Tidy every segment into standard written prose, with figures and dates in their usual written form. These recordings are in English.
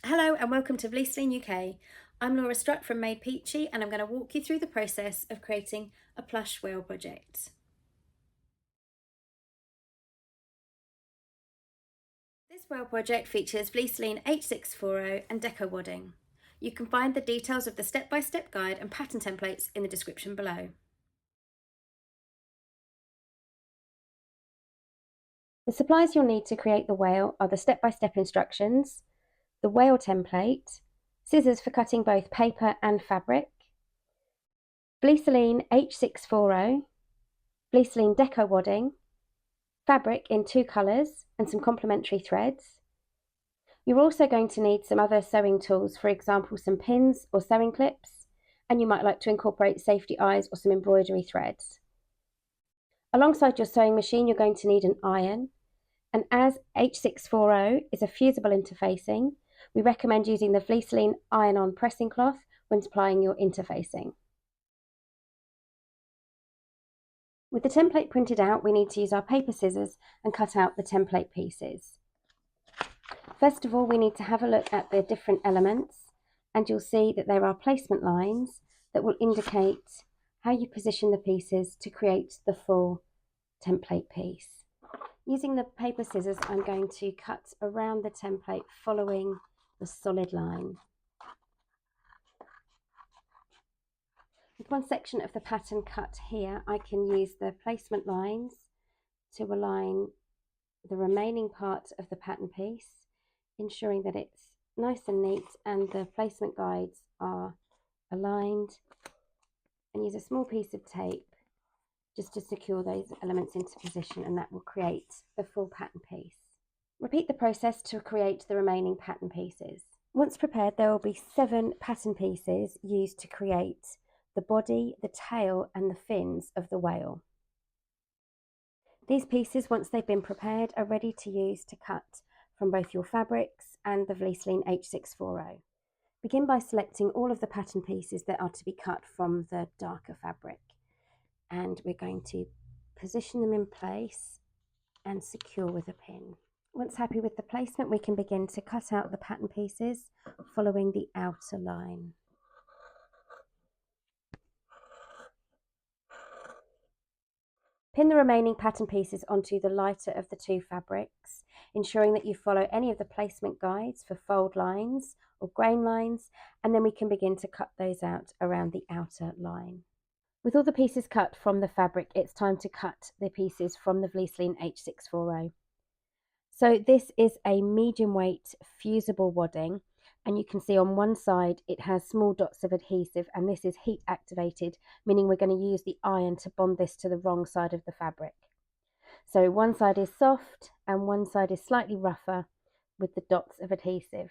Hello and welcome to Vlieseline UK. I'm Laura Strutt from Made Peachy and I'm going to walk you through the process of creating a plush whale project. This whale project features Vlieseline H640 and DecoWadding. You can find the details of the step-by-step guide and pattern templates in the description below. The supplies you'll need to create the whale are the step-by-step instructions, the whale template, scissors for cutting both paper and fabric, Vlieseline H640, Vlieseline DecoWadding, fabric in 2 colours and some complementary threads. You're also going to need some other sewing tools, for example some pins or sewing clips, and you might like to incorporate safety eyes or some embroidery threads. Alongside your sewing machine you're going to need an iron, and as H640 is a fusible interfacing, we recommend using the Vlieseline iron-on pressing cloth when applying your interfacing. With the template printed out, we need to use our paper scissors and cut out the template pieces. First of all, we need to have a look at the different elements, and you'll see that there are placement lines that will indicate how you position the pieces to create the full template piece. Using the paper scissors, I'm going to cut around the template following the solid line. With one section of the pattern cut here, I can use the placement lines to align the remaining part of the pattern piece, ensuring that it's nice and neat and the placement guides are aligned, and use a small piece of tape just to secure those elements into position, and that will create the full pattern piece. Repeat the process to create the remaining pattern pieces. Once prepared, there will be 7 pattern pieces used to create the body, the tail and the fins of the whale. These pieces, once they've been prepared, are ready to use to cut from both your fabrics and the Vlieseline H640. Begin by selecting all of the pattern pieces that are to be cut from the darker fabric, and we're going to position them in place and secure with a pin. Once happy with the placement, we can begin to cut out the pattern pieces following the outer line. Pin the remaining pattern pieces onto the lighter of the 2 fabrics, ensuring that you follow any of the placement guides for fold lines or grain lines, and then we can begin to cut those out around the outer line. With all the pieces cut from the fabric, it's time to cut the pieces from the Vlieseline H640. So this is a medium weight fusible wadding, and you can see on one side it has small dots of adhesive, and this is heat activated, meaning we're going to use the iron to bond this to the wrong side of the fabric. So one side is soft and one side is slightly rougher with the dots of adhesive.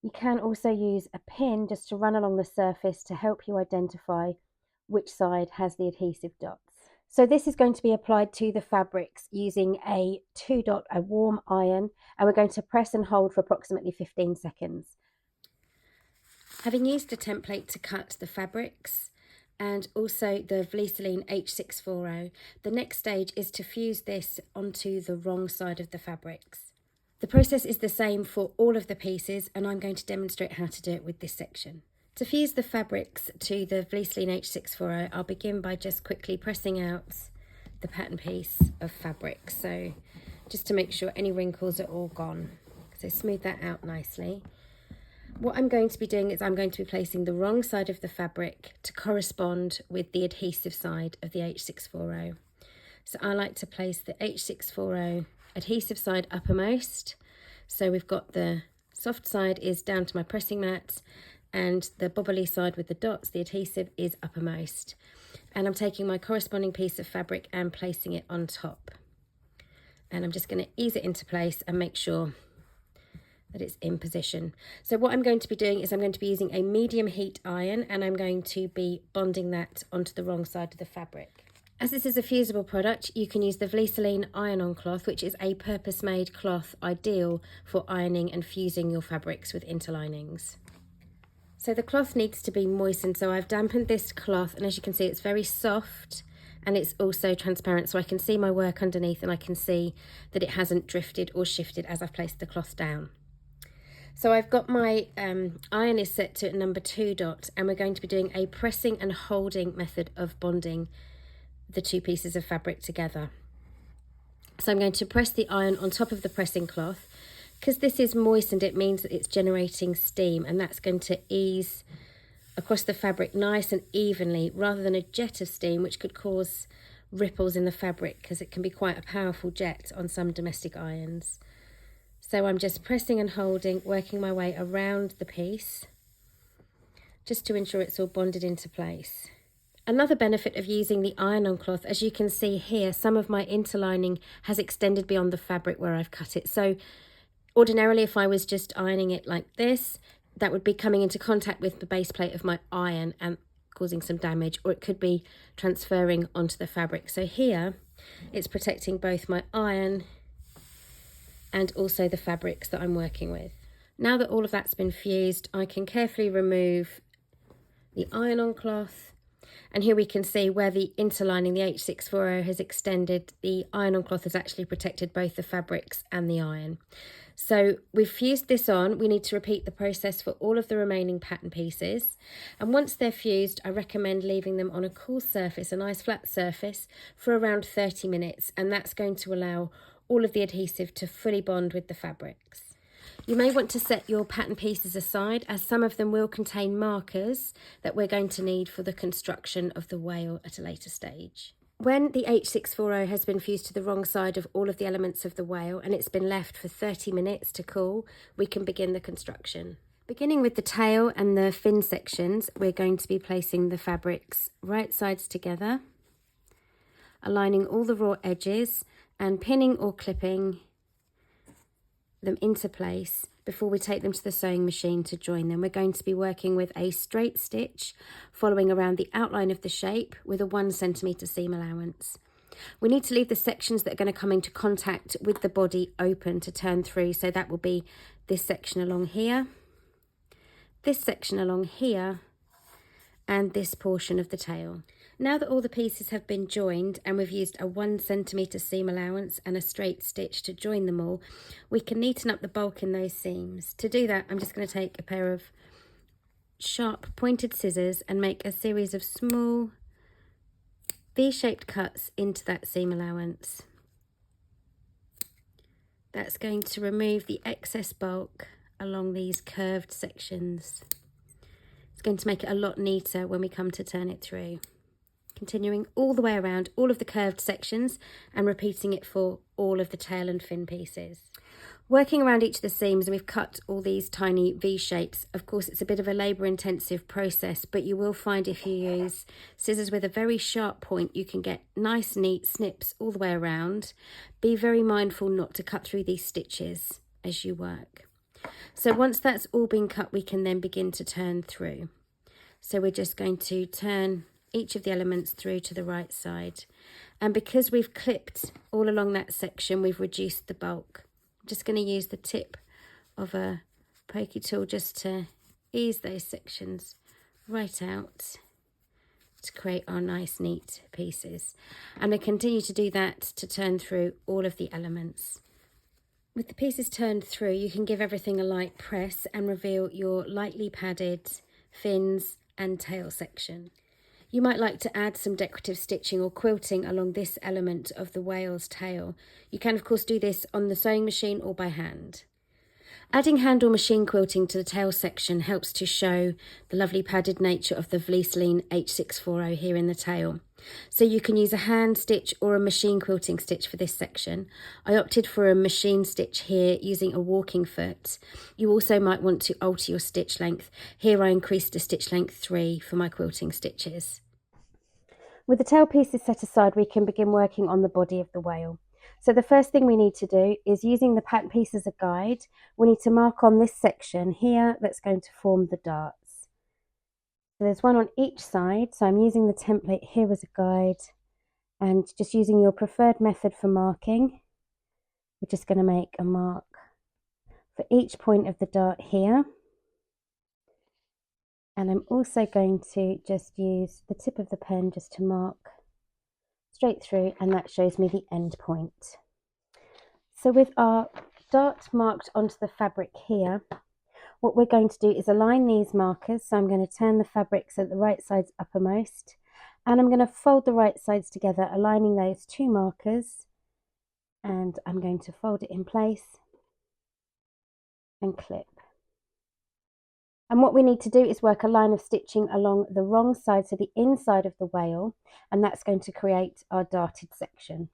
You can also use a pin just to run along the surface to help you identify which side has the adhesive dots. So this is going to be applied to the fabrics using a 2-dot, a warm iron, and we're going to press and hold for approximately 15 seconds. Having used a template to cut the fabrics and also the Vlieseline H640, the next stage is to fuse this onto the wrong side of the fabrics. The process is the same for all of the pieces, and I'm going to demonstrate how to do it with this section. To fuse the fabrics to the Vlieseline H640, I'll begin by just quickly pressing out the pattern piece of fabric, so just to make sure any wrinkles are all gone. So smooth that out nicely. What I'm going to be doing is I'm going to be placing the wrong side of the fabric to correspond with the adhesive side of the H640. So I like to place the H640 adhesive side uppermost. So we've got the soft side is down to my pressing mat, and the bobbly side with the dots, the adhesive, is uppermost. And I'm taking my corresponding piece of fabric and placing it on top. And I'm just going to ease it into place and make sure that it's in position. So what I'm going to be doing is I'm going to be using a medium heat iron, and I'm going to be bonding that onto the wrong side of the fabric. As this is a fusible product, you can use the Vlieseline iron-on cloth, which is a purpose-made cloth ideal for ironing and fusing your fabrics with interlinings. So the cloth needs to be moistened, so I've dampened this cloth, and as you can see it's very soft and it's also transparent, so I can see my work underneath and I can see that it hasn't drifted or shifted as I've placed the cloth down. So I've got my iron is set to number 2 dot, and we're going to be doing a pressing and holding method of bonding the two pieces of fabric together. So I'm going to press the iron on top of the pressing cloth. Because this is moistened, it means that it's generating steam, and that's going to ease across the fabric nice and evenly, rather than a jet of steam which could cause ripples in the fabric, because it can be quite a powerful jet on some domestic irons. So I'm just pressing and holding, working my way around the piece just to ensure it's all bonded into place. Another benefit of using the iron-on cloth, as you can see here, some of my interlining has extended beyond the fabric where I've cut it. So ordinarily, if I was just ironing it like this, that would be coming into contact with the base plate of my iron and causing some damage, or it could be transferring onto the fabric. So here, it's protecting both my iron and also the fabrics that I'm working with. Now that all of that's been fused, I can carefully remove the iron-on cloth, and here we can see where the interlining, the H640, has extended. The iron-on cloth has actually protected both the fabrics and the iron. So we've fused this on. We need to repeat the process for all of the remaining pattern pieces. And once they're fused, I recommend leaving them on a cool surface, a nice flat surface, for around 30 minutes. And that's going to allow all of the adhesive to fully bond with the fabrics. You may want to set your pattern pieces aside, as some of them will contain markers that we're going to need for the construction of the whale at a later stage. When the H640 has been fused to the wrong side of all of the elements of the whale and it's been left for 30 minutes to cool, we can begin the construction. Beginning with the tail and the fin sections, we're going to be placing the fabrics right sides together, aligning all the raw edges and pinning or clipping them into place before we take them to the sewing machine to join them. We're going to be working with a straight stitch following around the outline of the shape with a 1 centimetre seam allowance. We need to leave the sections that are going to come into contact with the body open to turn through, so that will be this section along here, this section along here, and this portion of the tail. Now that all the pieces have been joined and we've used a 1 centimetre seam allowance and a straight stitch to join them all, we can neaten up the bulk in those seams. To do that, I'm just going to take a pair of sharp pointed scissors and make a series of small V-shaped cuts into that seam allowance. That's going to remove the excess bulk along these curved sections. It's going to make it a lot neater when we come to turn it through. Continuing all the way around all of the curved sections and repeating it for all of the tail and fin pieces. Working around each of the seams, we've cut all these tiny V shapes. Of course, it's a bit of a labour intensive process, but you will find if you use scissors with a very sharp point, you can get nice neat snips all the way around. Be very mindful not to cut through these stitches as you work. So once that's all been cut, we can then begin to turn through. So we're just going to turn each of the elements through to the right side, and because we've clipped all along that section, we've reduced the bulk. I'm just going to use the tip of a pokey tool just to ease those sections right out to create our nice neat pieces, and I continue to do that to turn through all of the elements. With the pieces turned through, you can give everything a light press and reveal your lightly padded fins and tail section. You might like to add some decorative stitching or quilting along this element of the whale's tail. You can of course do this on the sewing machine or by hand. Adding hand or machine quilting to the tail section helps to show the lovely padded nature of the Vlieseline H640 here in the tail. So you can use a hand stitch or a machine quilting stitch for this section. I opted for a machine stitch here using a walking foot. You also might want to alter your stitch length. Here I increased to stitch length 3 for my quilting stitches. With the tail pieces set aside, we can begin working on the body of the whale. So the first thing we need to do is, using the pattern piece as a guide, we need to mark on this section here that's going to form the darts. So there's one on each side, so I'm using the template here as a guide and just using your preferred method for marking. We're just going to make a mark for each point of the dart here. And I'm also going to just use the tip of the pen just to mark straight through, and that shows me the end point. So with our dart marked onto the fabric here, What we're going to do is align these markers. So I'm going to turn the fabric so that the right side's uppermost, and I'm going to fold the right sides together, aligning those two markers, and I'm going to fold it in place and clip. And what we need to do is work a line of stitching along the wrong side, so the inside of the wale, and that's going to create our darted section.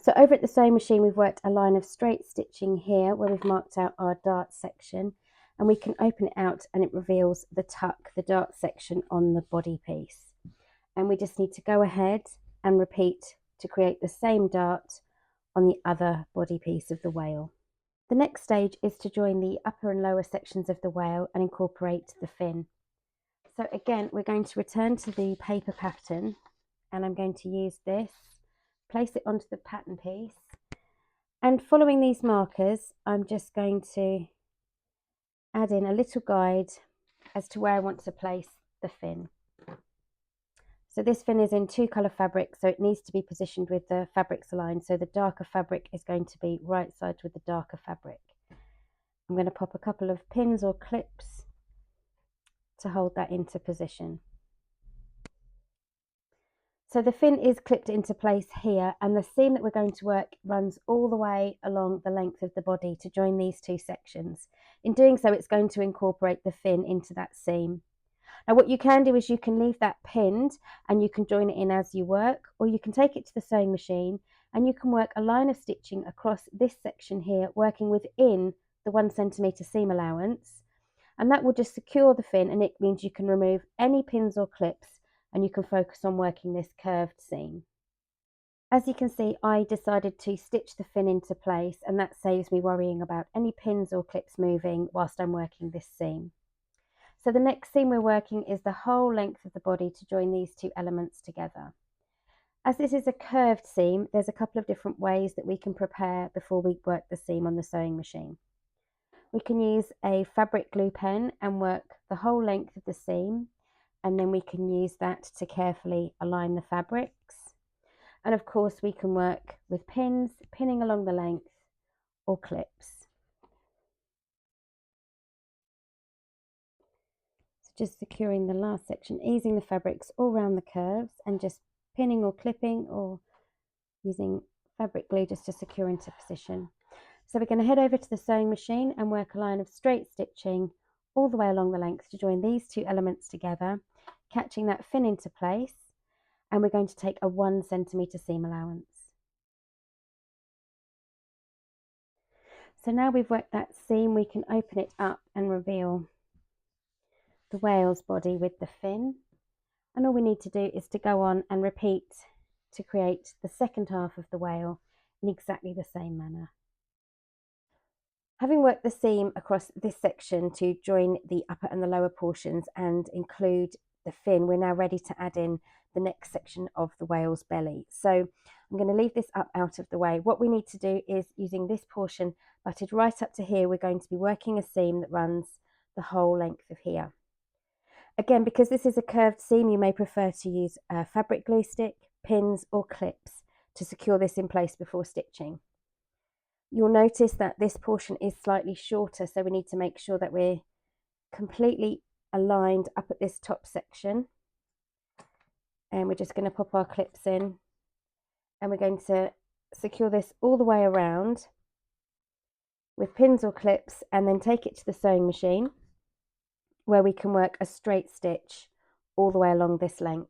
So over at the sewing machine, we've worked a line of straight stitching here where we've marked out our dart section, and we can open it out and it reveals the tuck, the dart section on the body piece. And we just need to go ahead and repeat to create the same dart on the other body piece of the wale. The next stage is to join the upper and lower sections of the wale and incorporate the fin. So again, we're going to return to the paper pattern, and I'm going to use this, place it onto the pattern piece, and following these markers, I'm just going to add in a little guide as to where I want to place the fin. So this fin is in 2-colour fabric, so it needs to be positioned with the fabrics aligned. So the darker fabric is going to be right side with the darker fabric. I'm going to pop a couple of pins or clips to hold that into position. So the fin is clipped into place here, and the seam that we're going to work runs all the way along the length of the body to join these two sections. In doing so, it's going to incorporate the fin into that seam. Now what you can do is you can leave that pinned and you can join it in as you work, or you can take it to the sewing machine and you can work a line of stitching across this section here, working within the 1 centimetre seam allowance, and that will just secure the fin, and it means you can remove any pins or clips and you can focus on working this curved seam. As you can see, I decided to stitch the fin into place, and that saves me worrying about any pins or clips moving whilst I'm working this seam. So the next seam we're working is the whole length of the body to join these two elements together. As this is a curved seam, there's a couple of different ways that we can prepare before we work the seam on the sewing machine. We can use a fabric glue pen and work the whole length of the seam, and then we can use that to carefully align the fabrics. And of course we can work with pins, pinning along the length, or clips. Just securing the last section, easing the fabrics all around the curves, and just pinning or clipping or using fabric glue just to secure into position. So we're going to head over to the sewing machine and work a line of straight stitching all the way along the length to join these two elements together, catching that fin into place, and we're going to take a 1 centimetre seam allowance. So now we've worked that seam, we can open it up and reveal the whale's body with the fin, and all we need to do is to go on and repeat to create the second half of the whale in exactly the same manner. Having worked the seam across this section to join the upper and the lower portions and include the fin, we're now ready to add in the next section of the whale's belly. So I'm going to leave this up out of the way. What we need to do is, using this portion butted right up to here, we're going to be working a seam that runs the whole length of here. Again, because this is a curved seam, you may prefer to use a fabric glue stick, pins or clips to secure this in place before stitching. You'll notice that this portion is slightly shorter, so we need to make sure that we're completely aligned up at this top section. And we're just going to pop our clips in, and we're going to secure this all the way around with pins or clips, and then take it to the sewing machine, where we can work a straight stitch all the way along this length.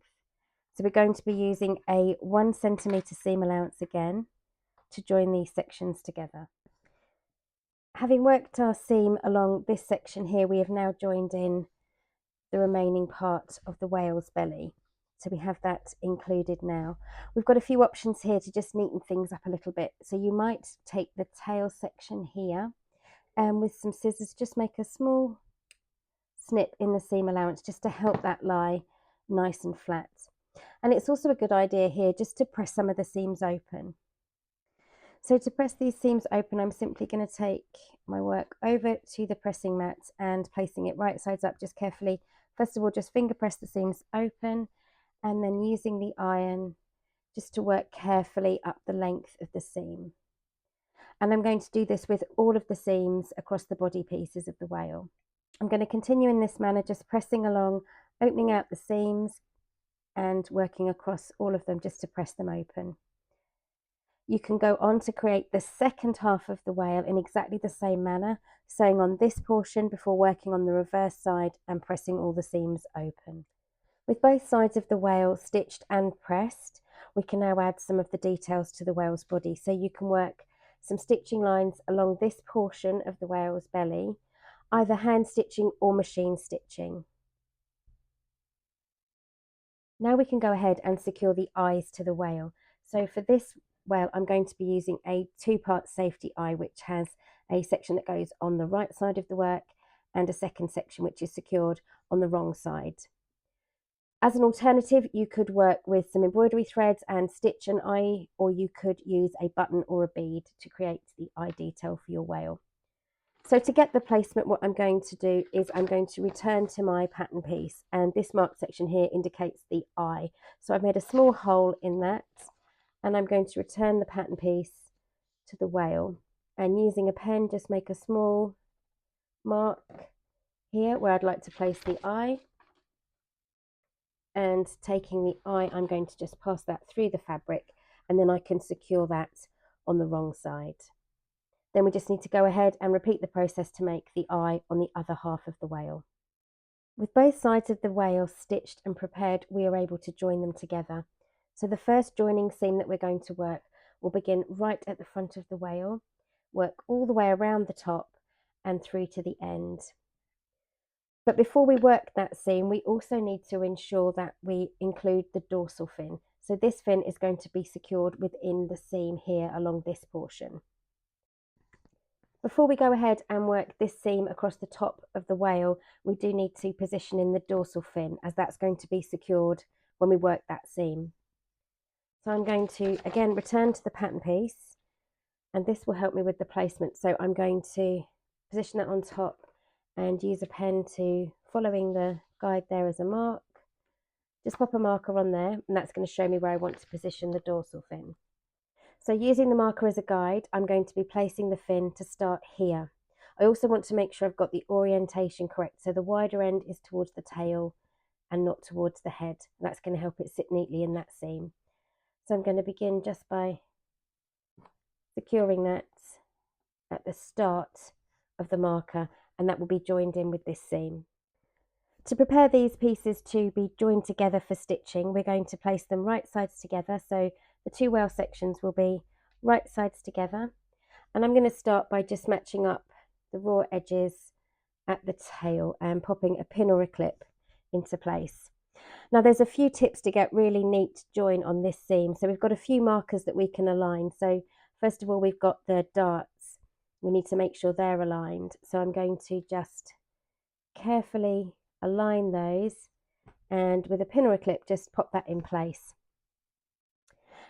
So we're going to be using a 1 centimetre seam allowance again to join these sections together. Having worked our seam along this section here, we have now joined in the remaining part of the whale's belly. So we have that included now. We've got a few options here to just neaten things up a little bit. So you might take the tail section here and with some scissors just make a small snip in the seam allowance just to help that lie nice and flat. And it's also a good idea here just to press some of the seams open. So to press these seams open, I'm simply going to take my work over to the pressing mat and placing it right sides up, just carefully. First of all, just finger press the seams open, and then using the iron just to work carefully up the length of the seam. And I'm going to do this with all of the seams across the body pieces of the whale. I'm going to continue in this manner, just pressing along, opening out the seams and working across all of them just to press them open. You can go on to create the second half of the whale in exactly the same manner, sewing on this portion before working on the reverse side and pressing all the seams open. With both sides of the whale stitched and pressed, we can now add some of the details to the whale's body. So you can work some stitching lines along this portion of the whale's belly, either hand stitching or machine stitching. Now we can go ahead and secure the eyes to the whale. So for this whale, I'm going to be using a 2-part safety eye, which has a section that goes on the right side of the work and a second section which is secured on the wrong side. As an alternative, you could work with some embroidery threads and stitch an eye, or you could use a button or a bead to create the eye detail for your whale. So to get the placement, what I'm going to do is I'm going to return to my pattern piece, and this marked section here indicates the eye. So I've made a small hole in that, and I'm going to return the pattern piece to the whale, and using a pen just make a small mark here where I'd like to place the eye. And taking the eye, I'm going to just pass that through the fabric, and then I can secure that on the wrong side. Then we just need to go ahead and repeat the process to make the eye on the other half of the whale. With both sides of the whale stitched and prepared, we are able to join them together. So the first joining seam that we're going to work will begin right at the front of the whale, work all the way around the top and through to the end. But before we work that seam, we also need to ensure that we include the dorsal fin. So this fin is going to be secured within the seam here along this portion. Before we go ahead and work this seam across the top of the whale, we do need to position in the dorsal fin, as that's going to be secured when we work that seam. So I'm going to again return to the pattern piece, and this will help me with the placement. So I'm going to position that on top and use a pen to, following the guide there as a mark, just pop a marker on there, and that's going to show me where I want to position the dorsal fin. So using the marker as a guide, I'm going to be placing the fin to start here. I also want to make sure I've got the orientation correct, so the wider end is towards the tail and not towards the head. That's going to help it sit neatly in that seam. So I'm going to begin just by securing that at the start of the marker, and that will be joined in with this seam. To prepare these pieces to be joined together for stitching, we're going to place them right sides together. So the two whale sections will be right sides together, and I'm going to start by just matching up the raw edges at the tail and popping a pin or a clip into place. Now there's a few tips to get really neat join on this seam. So we've got a few markers that we can align. So first of all, we've got the darts. We need to make sure they're aligned. So I'm going to just carefully align those, and with a pin or a clip just pop that in place.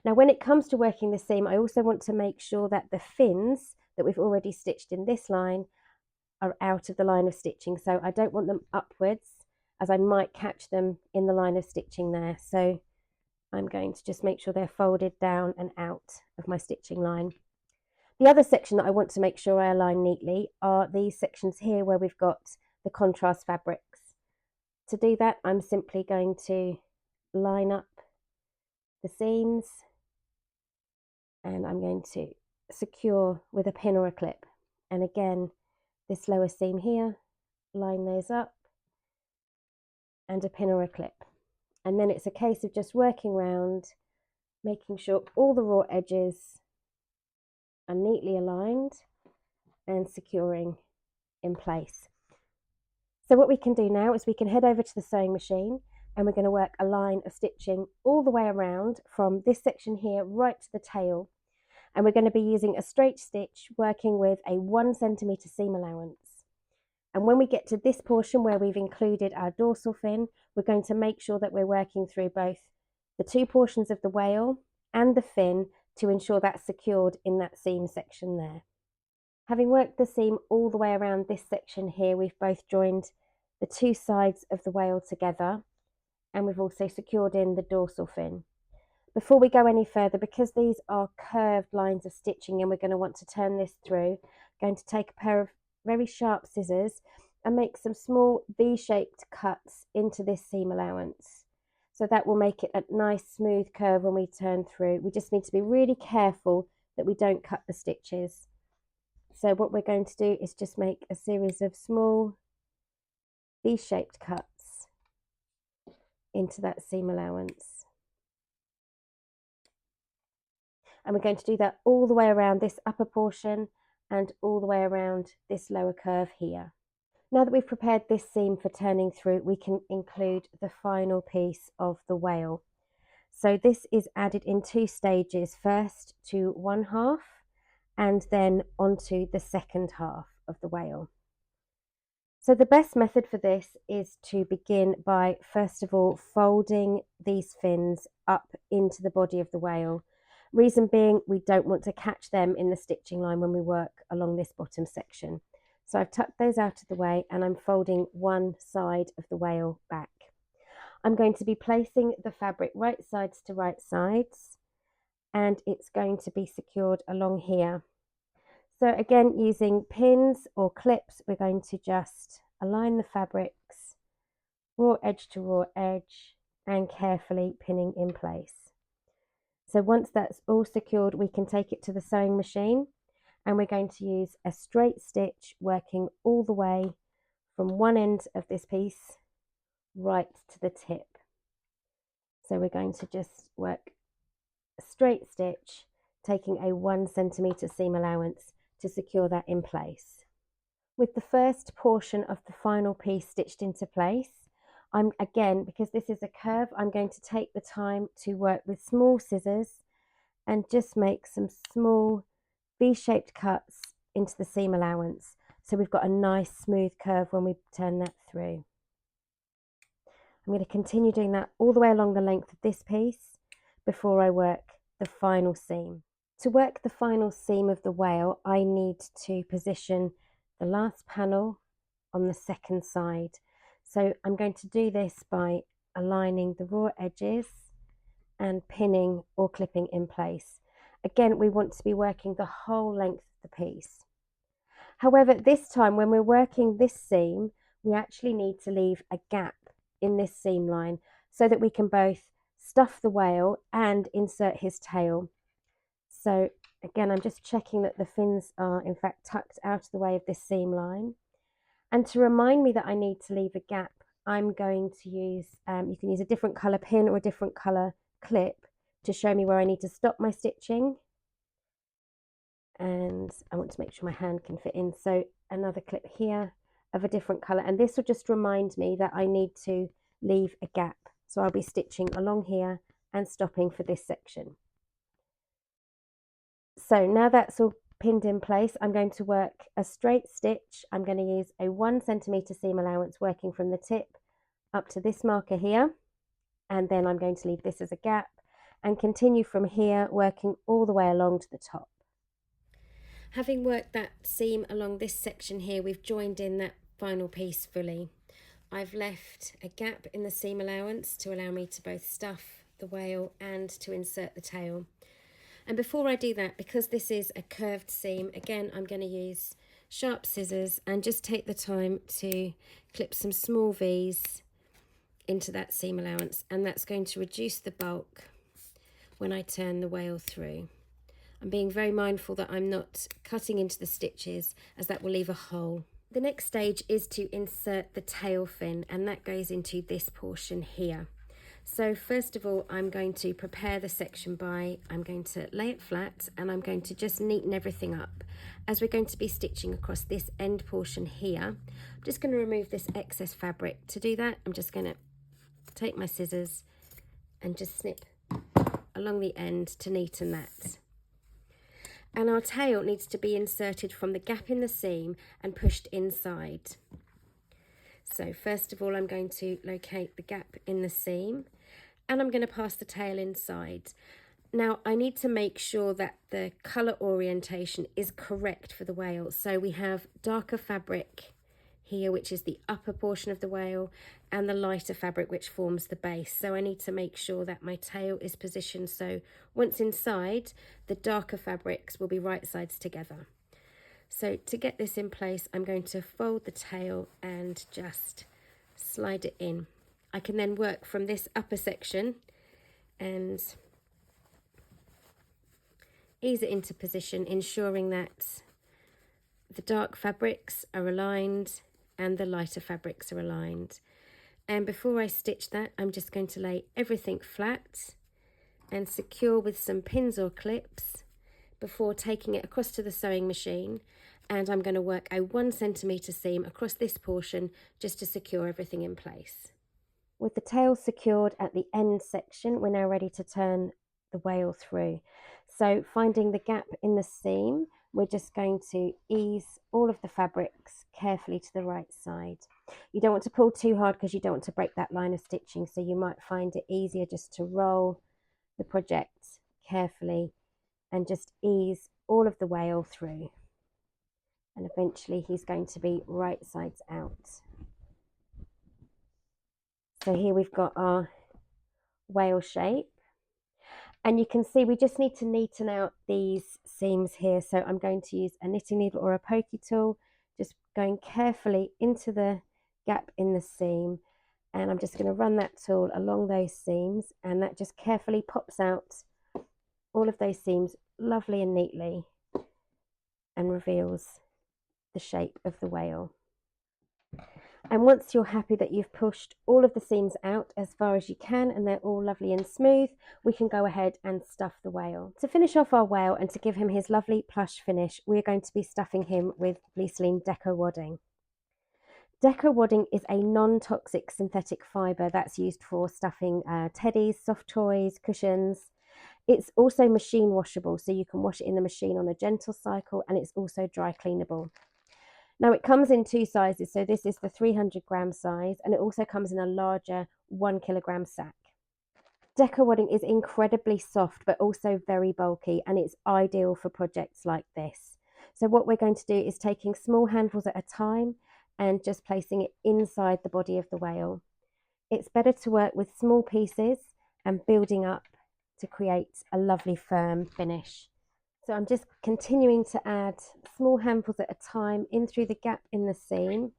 Now when it comes to working the seam, I also want to make sure that the fins that we've already stitched in this line are out of the line of stitching. So I don't want them upwards, as I might catch them in the line of stitching there. So I'm going to just make sure they're folded down and out of my stitching line. The other section that I want to make sure I align neatly are these sections here where we've got the contrast fabrics. To do that, I'm simply going to line up the seams, and I'm going to secure with a pin or a clip. And again, this lower seam here, line those up and a pin or a clip. And then it's a case of just working round, making sure all the raw edges are neatly aligned and securing in place. So what we can do now is we can head over to the sewing machine, and we're going to work a line of stitching all the way around from this section here right to the tail. And we're going to be using a straight stitch, working with a 1 centimetre seam allowance. And when we get to this portion where we've included our dorsal fin, we're going to make sure that we're working through both the two portions of the whale and the fin to ensure that's secured in that seam section there. Having worked the seam all the way around this section here, we've both joined the two sides of the whale together, and we've also secured in the dorsal fin. Before we go any further, because these are curved lines of stitching and we're going to want to turn this through, I'm going to take a pair of very sharp scissors and make some small V-shaped cuts into this seam allowance. So that will make it a nice smooth curve when we turn through. We just need to be really careful that we don't cut the stitches. So what we're going to do is just make a series of small V-shaped cuts into that seam allowance. And we're going to do that all the way around this upper portion and all the way around this lower curve here. Now that we've prepared this seam for turning through, we can include the final piece of the wale. So this is added in 2 stages, first to one half and then onto the second half of the wale. So the best method for this is to begin by, first of all, folding these fins up into the body of the wale. Reason being, we don't want to catch them in the stitching line when we work along this bottom section. So I've tucked those out of the way and I'm folding one side of the wale back. I'm going to be placing the fabric right sides to right sides, and it's going to be secured along here. So again, using pins or clips, we're going to just align the fabrics, raw edge to raw edge, and carefully pinning in place. So once that's all secured, we can take it to the sewing machine, and we're going to use a straight stitch working all the way from one end of this piece right to the tip. So we're going to just work a straight stitch, taking a 1 centimetre seam allowance to secure that in place. With the first portion of the final piece stitched into place, again, because this is a curve, I'm going to take the time to work with small scissors and just make some small V-shaped cuts into the seam allowance, so we've got a nice smooth curve when we turn that through. I'm going to continue doing that all the way along the length of this piece before I work the final seam. To work the final seam of the wale, I need to position the last panel on the second side. So I'm going to do this by aligning the raw edges and pinning or clipping in place. Again, we want to be working the whole length of the piece. However, this time when we're working this seam, we actually need to leave a gap in this seam line so that we can both stuff the wale and insert his tail. So again, I'm just checking that the fins are in fact tucked out of the way of this seam line. And to remind me that I need to leave a gap, I'm going to use, you can use a different colour pin or a different colour clip to show me where I need to stop my stitching. And I want to make sure my hand can fit in. So another clip here of a different colour, and this will just remind me that I need to leave a gap. So I'll be stitching along here and stopping for this section. So now that's all pinned in place, I'm going to work a straight stitch. I'm going to use a 1 centimetre seam allowance working from the tip up to this marker here, and then I'm going to leave this as a gap and continue from here working all the way along to the top. Having worked that seam along this section here, we've joined in that final piece fully. I've left a gap in the seam allowance to allow me to both stuff the wale and to insert the tail. And before I do that, because this is a curved seam, again, I'm going to use sharp scissors and just take the time to clip some small V's into that seam allowance, and that's going to reduce the bulk when I turn the wale through. I'm being very mindful that I'm not cutting into the stitches, as that will leave a hole. The next stage is to insert the tail fin, and that goes into this portion here. So first of all, I'm going to prepare the section by, I'm going to lay it flat and I'm going to just neaten everything up. As we're going to be stitching across this end portion here, I'm just going to remove this excess fabric. To do that, I'm just going to take my scissors and just snip along the end to neaten that. And our tail needs to be inserted from the gap in the seam and pushed inside. So first of all, I'm going to locate the gap in the seam and I'm going to pass the tail inside. Now I need to make sure that the colour orientation is correct for the wale. So we have darker fabric here, which is the upper portion of the whale, and the lighter fabric which forms the base. So I need to make sure that my tail is positioned so once inside, the darker fabrics will be right sides together. So to get this in place, I'm going to fold the tail and just slide it in. I can then work from this upper section and ease it into position, ensuring that the dark fabrics are aligned and the lighter fabrics are aligned. And before I stitch that, I'm just going to lay everything flat and secure with some pins or clips before taking it across to the sewing machine. And I'm going to work a 1 centimetre seam across this portion just to secure everything in place. With the tail secured at the end section, we're now ready to turn the whale through. So finding the gap in the seam, we're just going to ease all of the fabrics carefully to the right side. You don't want to pull too hard because you don't want to break that line of stitching, so you might find it easier just to roll the project carefully and just ease all of the whale through. And eventually he's going to be right sides out. So here we've got our whale shape. And you can see we just need to neaten out these seams here. So I'm going to use a knitting needle or a pokey tool, just going carefully into the gap in the seam. And I'm just going to run that tool along those seams, and that just carefully pops out all of those seams lovely and neatly and reveals the shape of the whale. And once you're happy that you've pushed all of the seams out as far as you can and they're all lovely and smooth, we can go ahead and stuff the whale. To finish off our whale and to give him his lovely plush finish, we're going to be stuffing him with Vlieseline DecoWadding. DecoWadding is a non-toxic synthetic fibre that's used for stuffing teddies, soft toys, cushions. It's also machine washable, so you can wash it in the machine on a gentle cycle, and it's also dry cleanable. Now it comes in 2 sizes, so this is the 300-gram size, and it also comes in a larger 1-kilogram sack. DecoWadding is incredibly soft but also very bulky, and it's ideal for projects like this. So what we're going to do is taking small handfuls at a time and just placing it inside the body of the whale. It's better to work with small pieces and building up to create a lovely firm finish. So I'm just continuing to add small handfuls at a time in through the gap in the seam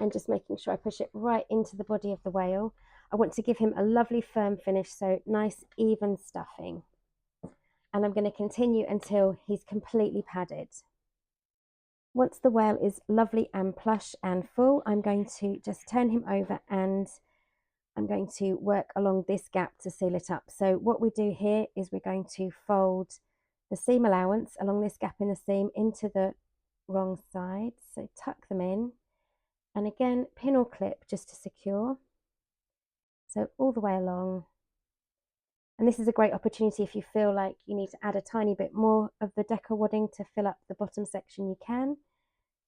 and just making sure I push it right into the body of the whale. I want to give him a lovely firm finish, so nice even stuffing. And I'm going to continue until he's completely padded. Once the whale is lovely and plush and full, I'm going to just turn him over and I'm going to work along this gap to seal it up. So what we do here is we're going to fold the seam allowance along this gap in the seam into the wrong side. So tuck them in and again pin or clip just to secure. So all the way along. And this is a great opportunity if you feel like you need to add a tiny bit more of the DecoWadding to fill up the bottom section, you can.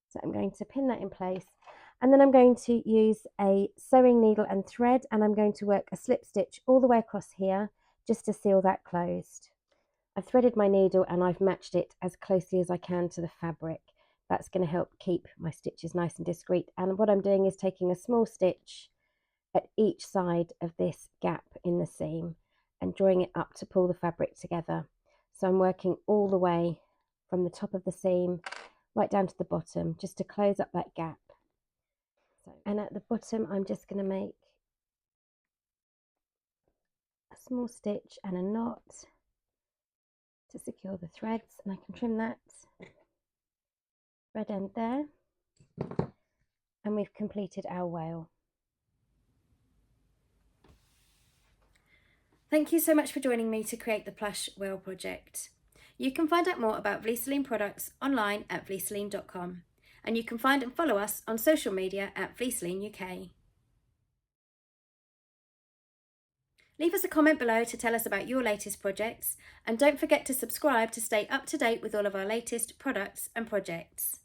So I'm going to pin that in place. And then I'm going to use a sewing needle and thread, and I'm going to work a slip stitch all the way across here just to seal that closed. I've threaded my needle and I've matched it as closely as I can to the fabric. That's going to help keep my stitches nice and discreet. And what I'm doing is taking a small stitch at each side of this gap in the seam and drawing it up to pull the fabric together. So I'm working all the way from the top of the seam right down to the bottom just to close up that gap. And at the bottom I'm just going to make a small stitch and a knot to secure the threads, and I can trim that thread end there, and we've completed our whale. Thank you so much for joining me to create the Plush Whale project. You can find out more about Vlieseline products online at vlieseline.com, and you can find and follow us on social media at Vlieseline UK. Leave us a comment below to tell us about your latest projects, and don't forget to subscribe to stay up to date with all of our latest products and projects.